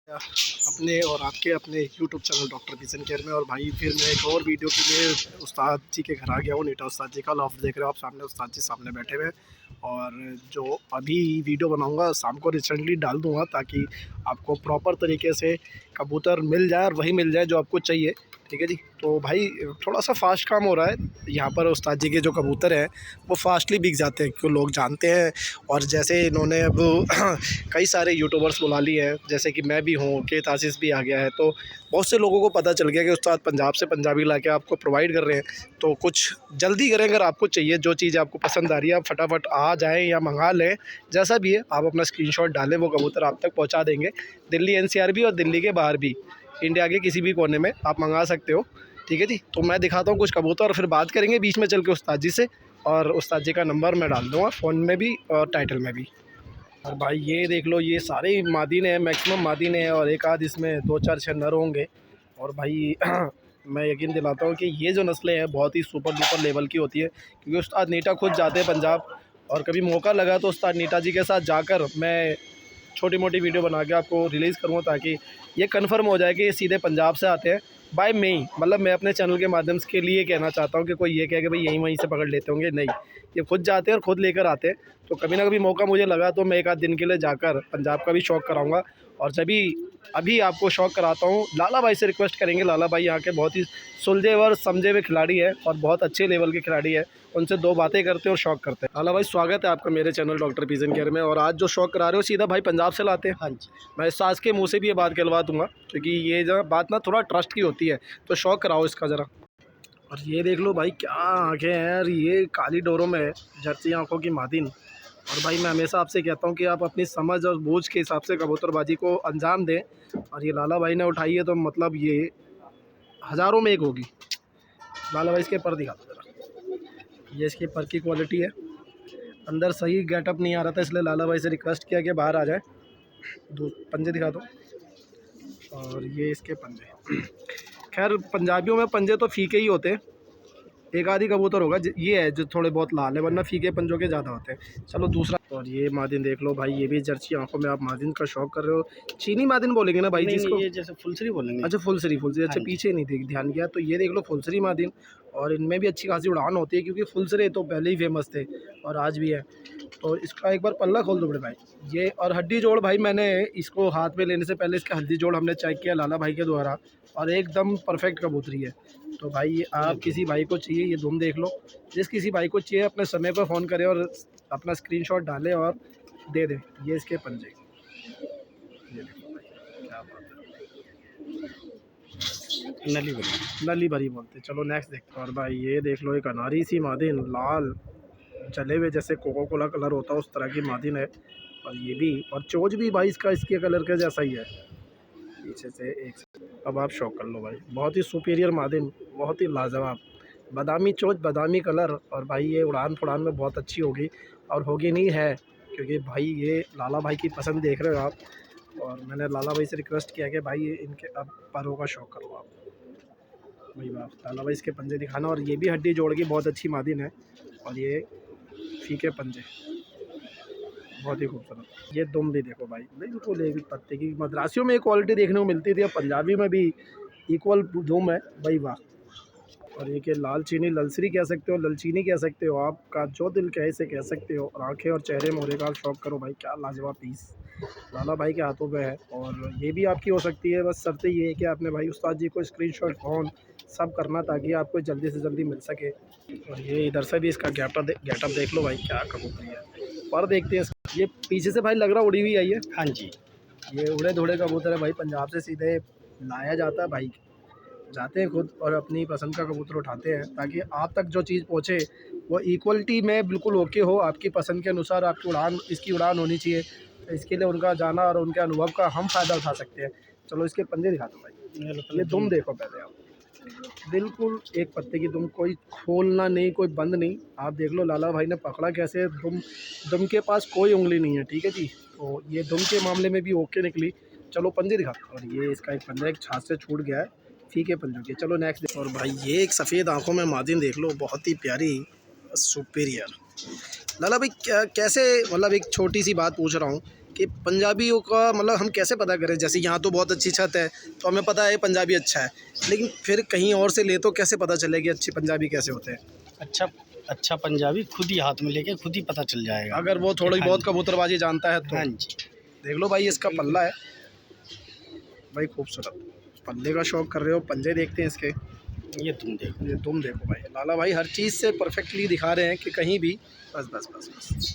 अपने और आपके अपने YouTube channel doctor kitchen care में। और भाई फिर मैं एक और वीडियो के लिए उस्ताद जी के घर आ गया हूँ। नीटा उस्ताद जी का लॉफ्ट देख रहे हो आप सामने, उस्ताद जी सामने बैठे हुए हैं। और जो अभी वीडियो बनाऊंगा शाम को रिसेंटली डाल दूंगा ताकि आपको प्रॉपर तरीके से कबूतर मिल जाए और वही मिल जाए जो आपको चाहिए। ठीक है जी। तो भाई थोड़ा सा फास्ट काम हो रहा है यहाँ पर। उस्ताद जी के जो कबूतर हैं वो फास्टली बिक जाते हैं क्योंकि लोग जानते हैं। और जैसे इन्होंने अब कई सारे यूट्यूबर्स बुला लिए हैं, जैसे कि मैं भी हूँ, के तासिस भी आ गया है, तो बहुत से लोगों को पता चल गया कि उस्ताद पंजाब से पंजाबी ला के आपको प्रोवाइड कर रहे हैं। तो कुछ जल्दी करें, अगर आपको चाहिए जो चीज़ आपको पसंद आ रही है आप फटाफट आ जाएँ या मंगा लें। जैसा भी है आप अपना स्क्रीनशॉट डालें, वो कबूतर आप तक पहुँचा देंगे। दिल्ली एनसीआर भी और दिल्ली के बाहर भी, इंडिया के किसी भी कोने में आप मंगा सकते हो। ठीक है जी। तो मैं दिखाता हूँ कुछ कबूतर और फिर बात करेंगे बीच में चल के उस्ताद जी से। और उस्ताद जी का नंबर मैं डाल दूँगा फ़ोन में भी और टाइटल में भी। और भाई ये देख लो, ये सारे ही मादीन हैं, मैक्सिमम मादीन हैं और एक आध इसमें 2-4-6 नर होंगे। और भाई मैं यकीन दिलाता हूँ कि ये जो नस्लें हैं बहुत ही सुपर डुपर लेवल की होती है, क्योंकि उस्ताद नीटा खुद जाते हैं पंजाब। और कभी मौका लगा तो उस्ताद नीटा जी के साथ जाकर मैं छोटी मोटी वीडियो बना के आपको रिलीज़ करूँगा ताकि ये कंफर्म हो जाए कि ये सीधे पंजाब से आते हैं बाय में ही। मतलब मैं अपने चैनल के माध्यम से के लिए कहना चाहता हूँ कि कोई ये कहे कि भाई यहीं वहीं से पकड़ लेते होंगे, नहीं, ये खुद जाते हैं और ख़ुद लेकर आते हैं। तो कभी ना कभी मौका मुझे लगा तो मैं एक आध दिन के लिए जाकर पंजाब का भी शौक़ कराऊँगा। और अभी आपको शौक़ कराता हूँ, लाला भाई से रिक्वेस्ट करेंगे। लाला भाई यहाँ के बहुत ही सुलझे और समझे हुए खिलाड़ी है और बहुत अच्छे लेवल के खिलाड़ी है। उनसे दो बातें करते हैं और शौक़ करते हैं। लाला भाई स्वागत है आपका मेरे चैनल डॉक्टर किचन केयर में। और आज जो शौक़ करा रहे हो सीधा भाई पंजाब से लाते हैं? हाँ जी। मैं सास के मुँह से भी ये बात कहलवा दूँगा, क्योंकि ये जो बात ना थोड़ा ट्रस्ट की होती है। तो शौक़ कराओ इसका ज़रा। और ये देख लो भाई क्या आँखें हैं यार, ये काली डोरों में है, जर्सी आँखों की मादिन। और भाई मैं हमेशा आपसे कहता हूँ कि आप अपनी समझ और बूझ के हिसाब से कबूतरबाजी को अंजाम दें। और ये लाला भाई ने उठाई है तो मतलब ये हज़ारों में एक होगी। लाला भाई इसके पर दिखा दो ज़रा, ये इसके पर की क्वालिटी है। अंदर सही गेटअप नहीं आ रहा था, इसलिए लाला भाई से रिक्वेस्ट किया कि बाहर आ जाए। दो पंजे दिखा दो। और ये इसके पंजे खैर पंजाबियों में पंजे तो फीके ही होते हैं, एक आधी कबूतर होगा ये है जो थोड़े बहुत लाल है, वरना फीके पंजों के ज़्यादा होते हैं। चलो दूसरा। और ये मादिन देख लो भाई, ये भी जर्सी आंखों में आप मादिन का शौक़ कर रहे हो। चीनी मादिन बोलेंगे ना भाई जिसको? नहीं, ये जैसे फुलसरी बोलेंगे। अच्छा फुलसरी अच्छा हाँ जी। पीछे नहीं देख ध्यान किया। तो ये देख लो फुलसरी मादिन, और इनमें भी अच्छी खासी उड़ान होती है क्योंकि फुलसरे तो पहले ही फेमस थे और आज भी है। तो इसका एक बार पल्ला खोल दो बड़े भाई। ये और हड्डी जोड़ भाई, मैंने इसको हाथ में लेने से पहले इसका हड्डी जोड़ हमने चेक किया लाला भाई के द्वारा और एकदम परफेक्ट कबूतरी है। तो भाई आप किसी भाई को चाहिए ये दुम देख लो, जिस किसी भाई को चाहिए अपने समय पर फ़ोन करें और अपना स्क्रीनशॉट डालें और दे दें। ये इसके पंजे, ये देखो भाई क्या बात है, नली बनी। नली भरी बोलते। चलो नेक्स्ट देखते हैं। और भाई ये देख लो एक अनारी सी मादिन, लाल जले हुए जैसे कोको कोला कलर होता है उस तरह की मादिन है। और ये भी, और चोंच भी भाई इसका इसके कलर के जैसा ही है पीछे से एक। अब आप शौक कर लो भाई, बहुत ही सुपीरियर मादिन, बहुत ही लाजवाब, बादामी चोंच बादामी कलर। और भाई ये उड़ान फुड़ान में बहुत अच्छी होगी और होगी नहीं है, क्योंकि भाई ये लाला भाई की पसंद देख रहे हो आप। और मैंने लाला भाई से रिक्वेस्ट किया कि भाई इनके अब परों का शौक़ करो आप। वही बात, लाला भाई इसके पंजे दिखाना। और ये भी हड्डी जोड़ की बहुत अच्छी मादिन है और ये फीके पंजे, बहुत ही खूबसूरत। ये दुम भी देखो भाई, बिल्कुल एक पत्ते की। मद्रासियों में एक क्वालिटी देखने को मिलती थी, अब पंजाबी में भी इक्वल दुम है भाई, वाह। और ये कि लाल चीनी ललसरी कह सकते हो, ललचीनी कह सकते हो, आपका जो दिल कहे से कह सकते हो। और आँखें और चेहरे मोहरे का शौक़ करो भाई, क्या लाजवाब पीस लाला भाई के हाथों पे है। और ये भी आपकी हो सकती है, बस शर्त ये है कि आपने भाई उस्ताद जी को स्क्रीनशॉट फ़ोन सब करना ताकि आपको जल्दी से जल्दी मिल सके। और ये इधर से भी इसका गेटअप देख लो भाई, क्या कबूतरी है। पर देखते हैं ये पीछे से भाई लग रहा उड़ी हुई आई है। हाँ जी। ये उड़े धुड़े कबूतर है भाई, पंजाब से सीधे लाया जाता है भाई, जाते हैं खुद और अपनी पसंद का कबूतर उठाते हैं ताकि आप तक जो चीज़ पहुँचे वो इक्वलिटी में बिल्कुल ओके हो, आपकी पसंद के अनुसार आपकी उड़ान, इसकी उड़ान होनी चाहिए। तो इसके लिए उनका जाना और उनके अनुभव का हम फ़ायदा उठा सकते हैं। चलो इसके पंजे दिखा दो भाई। ये दुम देखो पहले आप, बिल्कुल एक पत्ते की दुम, कोई खोलना नहीं कोई बंद नहीं। आप देख लो लाला भाई ने पकड़ा कैसे, दुम के पास कोई उंगली नहीं है। ठीक है जी। तो ये दुम के मामले में भी ओके निकली। चलो पंजे दिखा। और ये इसका एक पंजा एक छाछ से छूट गया है, फीके पंजों के। चलो नेक्स्ट देखो। और भाई ये एक सफ़ेद आंखों में मादिन देख लो, बहुत ही प्यारी सुपीरियर। लाला भाई कैसे, मतलब एक छोटी सी बात पूछ रहा हूँ, कि पंजाबियों का मतलब हम कैसे पता करें, जैसे यहाँ तो बहुत अच्छी छत है तो हमें पता है पंजाबी अच्छा है, लेकिन फिर कहीं और से ले तो कैसे पता चले कि अच्छी पंजाबी कैसे होते हैं? अच्छा अच्छा पंजाबी खुद ही हाथ में लेके खुद ही पता चल जाएगा। अगर वो थोड़ी बहुत कबूतरबाजी जानता है तो। हाँ जी। देख लो भाई इसका पल्ला है भाई, खूबसूरत। पल्ले का शौक कर रहे हो, पंजे देखते हैं इसके। ये तुम देखो, ये तुम देखो भाई, लाला भाई हर चीज़ से परफेक्टली दिखा रहे हैं कि कहीं भी बस बस बस बस।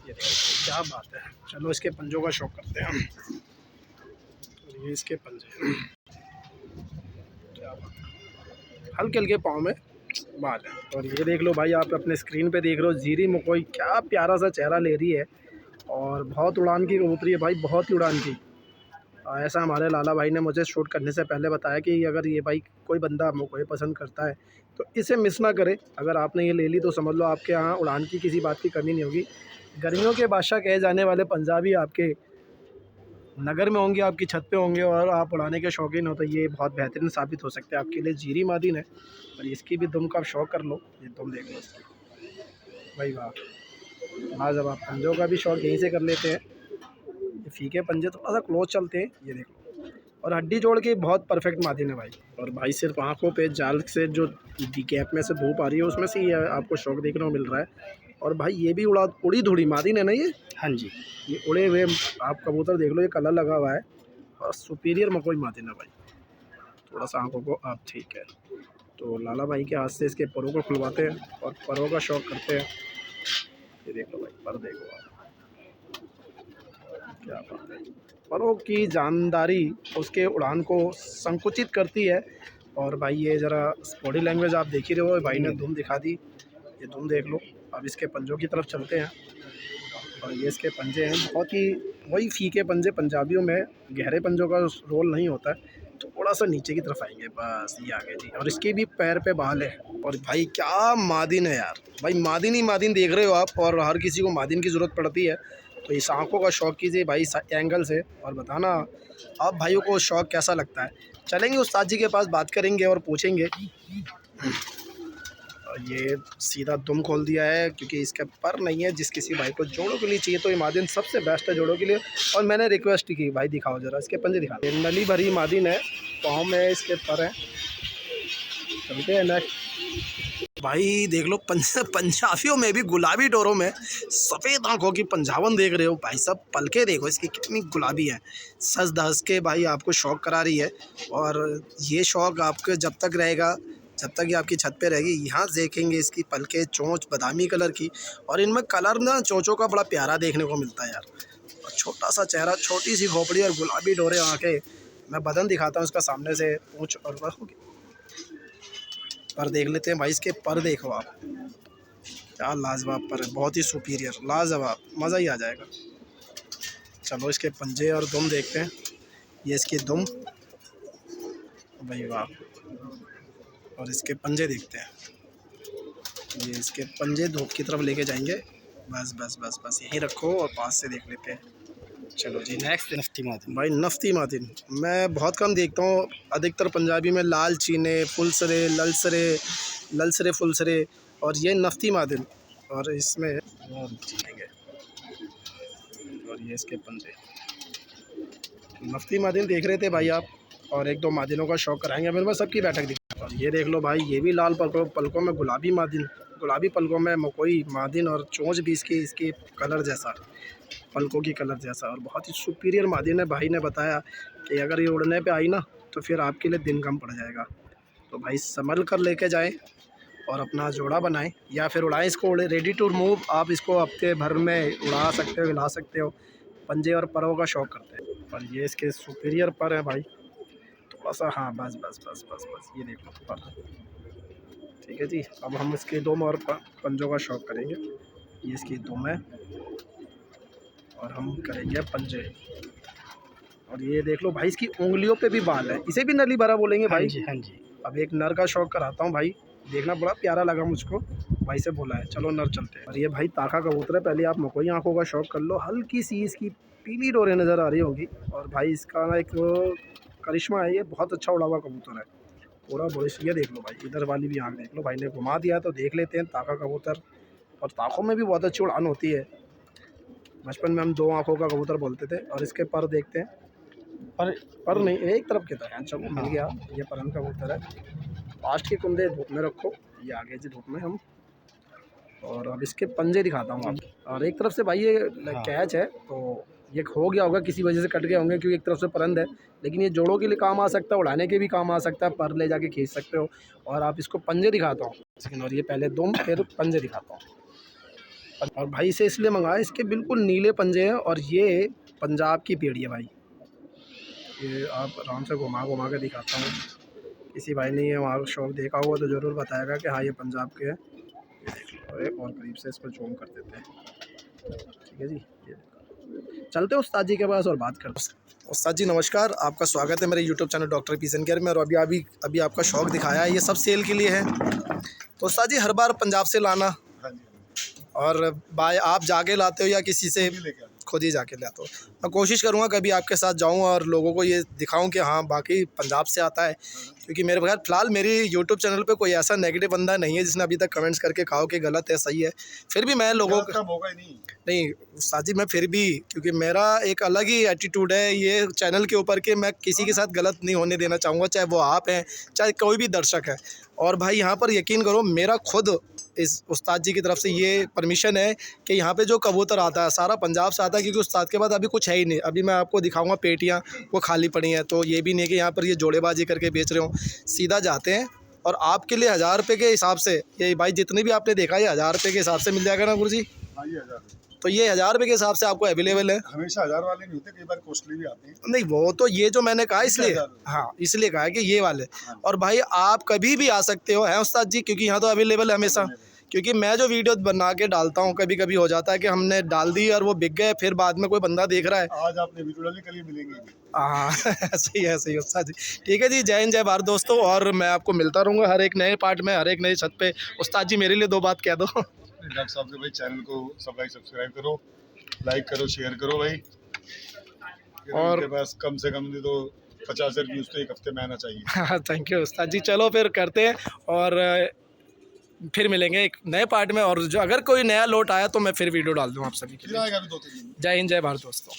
ये देखो क्या बात है। चलो इसके पंजों का शौक करते हैं हम। और ये इसके पंजे, क्या बात है, हल्के हल्के पाँव में बाल है। और ये देख लो भाई, आप अपने स्क्रीन पे देख रहे हो जीरी मकोई, क्या प्यारा सा चेहरा ले रही है और बहुत उड़ान की कबूतरी है भाई, बहुत ही उड़ान की। ऐसा हमारे लाला भाई ने मुझे शूट करने से पहले बताया कि अगर ये भाई कोई बंदा मकोई पसंद करता है तो इसे मिस ना करे। अगर आपने ये ले ली तो समझ लो आपके यहाँ उड़ान की किसी बात की कमी नहीं होगी। गर्मियों के बादशाह कहे जाने वाले पंजाबी आपके नगर में होंगे, आपकी छत पे होंगे और आप उड़ाने के शौकीन हो तो ये बहुत बेहतरीन साबित हो सकते हैं आपके लिए। जीरी मादिन है और इसकी भी दुम का शौक़ कर लो। ये दुम देख लो इसकी भाई, वाह हाँ। जब आप पंजों का भी शौक़ यहीं से कर लेते हैं, ये फीके पंजे थोड़ा सा क्लोज चलते हैं, ये देख लो। और हड्डी जोड़ के बहुत परफेक्ट मादिन है भाई। और भाई सिर्फ आँखों पे जाल से जो गैप में से धूप आ रही है उसमें से ये आपको शौक़ देखने को मिल रहा है। और भाई ये भी उड़ी धुड़ी मादिन है ना ये। हाँ जी। ये उड़े हुए आप कबूतर देख लो, ये कलर लगा हुआ है और सुपीरियर मकोई मादिन है भाई। थोड़ा सा आँखों को आप ठीक है। तो लाला भाई के हाथ से इसके परों को खुलवाते हैं और परों का शौक़ करते हैं। ये देख लो भाई, पर देखो आप, क्या बात है। परों की जानदारी उसके उड़ान को संकुचित करती है। और भाई ये ज़रा बॉडी लैंग्वेज आप देख ही रहे हो, भाई ने धुम दिखा दी। ये धुम देख लो। अब इसके पंजों की तरफ चलते हैं। और ये इसके पंजे हैं बहुत ही वही फीके पंजे, पंजाबियों में गहरे पंजों का रोल नहीं होता है, थोड़ा सा नीचे की तरफ आएंगे बस, ये आगे जी। और इसके भी पैर पे बाल है। और भाई क्या मादिन है यार, भाई मादिन ही मादिन देख रहे हो आप। और हर किसी को मादिन की ज़रूरत पड़ती है, तो इस आँखों का शौक़ कीजिए भाई एंगल से, और बताना आप भाइयों को शौक़ कैसा लगता है। चलेंगे उस्ताद जी के पास, बात करेंगे और पूछेंगे। ये सीधा दुम खोल दिया है क्योंकि इसके पर नहीं है। जिस किसी भाई को जोड़ों के लिए चाहिए तो ये मादिन सबसे बेस्ट है जोड़ों के लिए। और मैंने रिक्वेस्ट की भाई दिखाओ ज़रा इसके पंजे दिखा। नली भरी मादिन है, पाँव में इसके पर हैं। चलते हैं नेक्स्ट। भाई देख लो पंजाबियों में भी गुलाबी डोरों में सफ़ेद आंखों की पंजाबन देख रहे हो भाई साहब। पलके देखो इसकी कितनी गुलाबी है, सज धस के भाई आपको शौक़ करा रही है। और ये शौक़ आपके जब तक रहेगा, जब तक ये आपकी छत पे रहेगी। यहाँ देखेंगे इसकी पलके, चोंच बादामी कलर की, और इनमें कलर ना चोंचों का बड़ा प्यारा देखने को मिलता है यार। और छोटा सा चेहरा, छोटी सी खोपड़ी और गुलाबी डोरे आँखें। मैं बदन दिखाता हूँ इसका सामने से, पूँछ और पर देख लेते हैं भाई। इसके पर देखो आप, क्या लाजवाब पर है, बहुत ही सुपीरियर, लाजवाब, मज़ा ही आ जाएगा। चलो इसके पंजे और दुम देखते हैं। ये इसकी दुम भाई, वाह। और इसके पंजे देखते हैं। ये इसके पंजे धूप की तरफ लेके जाएंगे, बस बस बस बस यहीं रखो और पास से देख लेते हैं। चलो जी नेक्स्ट। नफ्ती मादिन भाई, नफ्ती मादिन मैं बहुत कम देखता हूँ। अधिकतर पंजाबी में लाल चीने, फुलसरे, ललसरे फुलसरे, और ये नफ्ती मादिन। और इसमें और ये इसके पंजे। नफ्ती मादिन देख रहे थे भाई आप, और एक दो मादिनों का शौक़ कराएंगे मेरे में सबकी बैठक दिखा। और ये देख लो भाई, ये भी लाल पलकों में गुलाबी मादिन, गुलाबी पलकों में मकोई मादिन, और चोंच भी इसकी कलर जैसा, पलकों की कलर जैसा, और बहुत ही सुपीरियर मादिन है। भाई ने बताया कि अगर ये उड़ने पे आई ना तो फिर आपके लिए दिन कम पड़ जाएगा। तो भाई संभल कर लेके जाएं और अपना जोड़ा बनाएं, या फिर उड़ाएं इसको। रेडी टू मूव, आप इसको हफ्ते भर में उड़ा सकते हो, हिला सकते हो। पंजे और परों का शौक़ करते हैं। पर ये इसके सुपीरियर पर है भाई, थोड़ा सा, हाँ बस बस बस बस बस, ये देख लो पर, ठीक है जी। अब हम इसके दुम और पंजों का शौक़ करेंगे। ये इसकी दुम है और हम करेंगे पंजे। और ये देख लो भाई, इसकी उंगलियों पे भी बाल है, इसे भी नली भरा बोलेंगे भाई। हाँ जी, हाँ जी। अब एक नर का शौक़ कराता हूँ भाई, देखना बड़ा प्यारा लगा मुझको, भाई से बोला है। चलो नर चलते हैं। और ये भाई ताका कबूतर है, पहले आप मकोई आँखों का शौक़ कर लो। हल्की सी इसकी पीली डोरें नज़र आ रही होगी। और भाई इसका ना एक करिश्मा है, ये बहुत अच्छा उड़ा हुआ कबूतर है पूरा बॉडी। ये देख लो भाई, इधर वाली भी आँख देख लो, भाई ने घुमा दिया तो देख लेते हैं ताका कबूतर। और ताकों में भी बहुत अच्छी उड़ान होती है। बचपन में हम 2 आँखों का कबूतर बोलते थे। और इसके पर देखते हैं, पर नहीं, एक तरफ के था, चलो मिल गया। ये परन का कबूतर है। लास्ट के कुंदे धूप में रखो, ये आगे जी धूप में हम। और अब इसके पंजे दिखाता हूँ आपको। और एक तरफ से भाई ये कैच है, तो ये हो गया होगा, किसी वजह से कट गए होंगे, क्योंकि एक तरफ से परंद है। लेकिन ये जोड़ों के लिए काम आ सकता है, उड़ाने के भी काम आ सकता है, पर ले जाके खींच सकते हो। और आप इसको पंजे दिखाता हूँ, और ये पहले दुम फिर पंजे दिखाता हूँ। और भाई इसे इसलिए मंगाया, इसके बिल्कुल नीले पंजे हैं, और ये पंजाब की पेड़ी है भाई। ये आप आराम से घुमा घुमा के दिखाता हूँ। किसी भाई ने ये वहाँ शॉप देखा हुआ तो ज़रूर बताएगा कि हाँ ये पंजाब के हैं। ये देख लो, एक और करीब से इसको जूम कर देते हैं, ठीक है जी। ये चलते हैं उस्ताद जी के पास और बात करते हैं। उस्ताद जी नमस्कार, आपका स्वागत है मेरे यूट्यूब चैनल डॉक्टर पीसन केयर में। और अभी आपका शौक़ दिखाया है, ये सब सेल के लिए है। तो उस्ताद जी हर बार पंजाब से लाना, और बाय आप जाके लाते हो या किसी से खुद ही जाके लाते हो? मैं कोशिश करूँगा कभी आपके साथ जाऊँ और लोगों को ये दिखाऊँ कि हाँ बाकी पंजाब से आता है। क्योंकि मेरे बगैर फ़िलहाल मेरी यूट्यूब चैनल पे कोई ऐसा नेगेटिव बंदा नहीं है जिसने अभी तक कमेंट्स करके कहा कि गलत है, सही है। फिर भी मैं लोगों का मौका नहीं उस्ताद जी, मैं फिर भी, क्योंकि मेरा एक अलग ही एटीट्यूड है ये चैनल के ऊपर कि मैं किसी के साथ गलत नहीं होने देना चाहूँगा, चाहे वो आप हैं चाहे कोई भी दर्शक है। और भाई यहाँ पर यकीन करो, मेरा खुद इस उस्ताद जी की तरफ से ये परमिशन है कि यहाँ पे जो कबूतर आता है सारा पंजाब से आता है, क्योंकि उस्ताद के बाद अभी कुछ है ही नहीं। अभी मैं आपको दिखाऊंगा पेटियाँ, वो खाली पड़ी हैं। तो ये भी नहीं है कि यहाँ पर ये जोड़ेबाजी करके बेच रहे हो, सीधा जाते हैं। और आपके लिए 1000 रुपये के हिसाब से, ये भाई जितने भी आपने देखा, ये 1000 रुपये के हिसाब से मिल जाएगा ना गुरु जी? हाँ, ये 1000। तो ये 1000 रुपये के हिसाब से आपको अवेलेबल है। हमेशा 1000 वाले नहीं होते, कई बार कॉस्टली भी आते हैं। नहीं वो तो ये जो मैंने कहा इसलिए, 1000। हाँ इसलिए कहा है कि ये वाले। हाँ। और भाई आप कभी भी आ सकते हो, है उस्ताद जी, क्योंकि यहाँ तो अवेलेबल है हमेशा। क्योंकि मैं जो वीडियो बना के डालता हूँ, कभी कभी हो जाता है कि हमने डाल दी और वो बिक गए, फिर बाद में कोई बंदा देख रहा है। आज आपने वीडियो डाली, कल ही मिलेंगे। हाँ सही है उस्ताद जी। ठीक है जी, जय हिंद जय भारत दोस्तों। और मैं आपको मिलता रहूँगा हर एक नए पार्ट में, हर एक नए छत पे। उस्ताद जी मेरे लिए 2 बात कह दो। डॉक्टर साहब से भाई चैनल को सब्सक्राइब करो, लाइक करो, शेयर करो भाई। और उनके पास कम से कम नहीं तो 50 व्यूज़ तो एक हफ्ते में आना चाहिए। हाँ थैंक यू उस्ताद जी। चलो फिर करते हैं, और फिर मिलेंगे एक नए पार्ट में। और जो अगर कोई नया लोट आया तो मैं फिर वीडियो डाल दूँ आप सभी के लिए। फिर आएगा अभी 2-3 दिन। जय हिंद जय भारत दोस्तों।